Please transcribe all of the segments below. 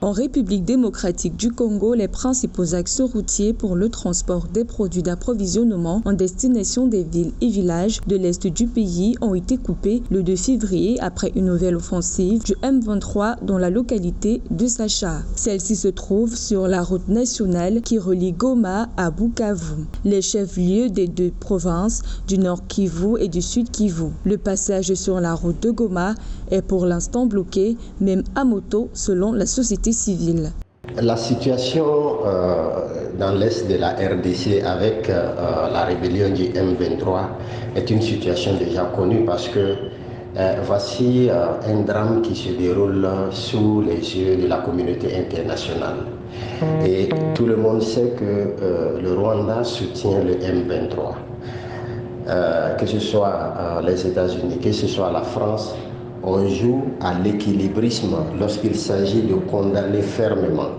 En République démocratique du Congo, les principaux axes routiers pour le transport des produits d'approvisionnement en destination des villes et villages de l'Est du pays ont été coupés le 2 février après une nouvelle offensive du M23 dans la localité de Sacha. Celle-ci se trouve sur la route nationale qui relie Goma à Bukavu, les chefs-lieux des deux provinces du Nord Kivu et du Sud Kivu. Le passage sur la route de Goma est pour l'instant bloqué, même à moto, selon la société civile. La situation dans l'est de la RDC avec la rébellion du M23 est une situation déjà connue parce que voici un drame qui se déroule sous les yeux de la communauté internationale. Et tout le monde sait que le Rwanda soutient le M23. Que ce soit les États-Unis, que ce soit la France, on joue à l'équilibrisme lorsqu'il s'agit de condamner fermement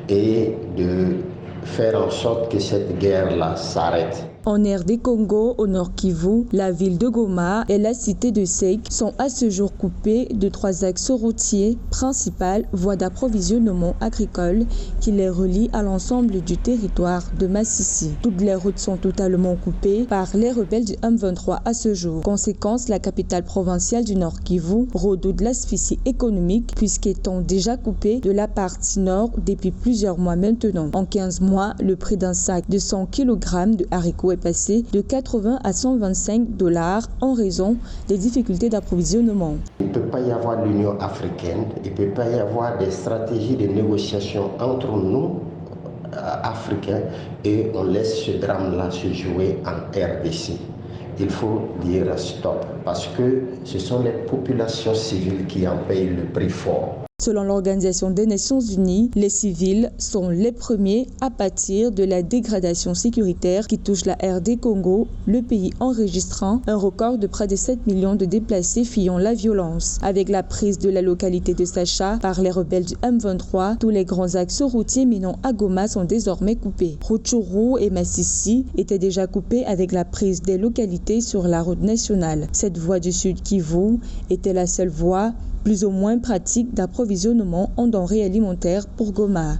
et de faire en sorte que cette guerre-là s'arrête. En RD Congo, au Nord Kivu, la ville de Goma et la cité de Seik sont à ce jour coupées de 3 axes routiers principales, voies d'approvisionnement agricole qui les relient à l'ensemble du territoire de Massissi. Toutes les routes sont totalement coupées par les rebelles du M23 à ce jour. Conséquence, la capitale provinciale du Nord Kivu redoute l'asphyxie économique puisqu'étant déjà coupée de la partie nord depuis plusieurs mois maintenant. En 15 mois, le prix d'un sac de 100 kg de haricots est passé de 80 à 125 $ en raison des difficultés d'approvisionnement. Il ne peut pas y avoir l'Union africaine, il ne peut pas y avoir des stratégies de négociation entre nous, Africains, et on laisse ce drame-là se jouer en RDC. Il faut dire stop, parce que ce sont les populations civiles qui en payent le prix fort. Selon l'Organisation des Nations Unies, les civils sont les premiers à pâtir de la dégradation sécuritaire qui touche la RD Congo, le pays enregistrant un record de près de 7 millions de déplacés fuyant la violence. Avec la prise de la localité de Sacha par les rebelles du M23, tous les grands axes routiers menant à Goma sont désormais coupés. Rutshuru et Massissi étaient déjà coupés avec la prise des localités sur la route nationale. Cette voie du Sud Kivu était la seule voie plus ou moins pratique d'approvisionnement en denrées alimentaires pour Goma.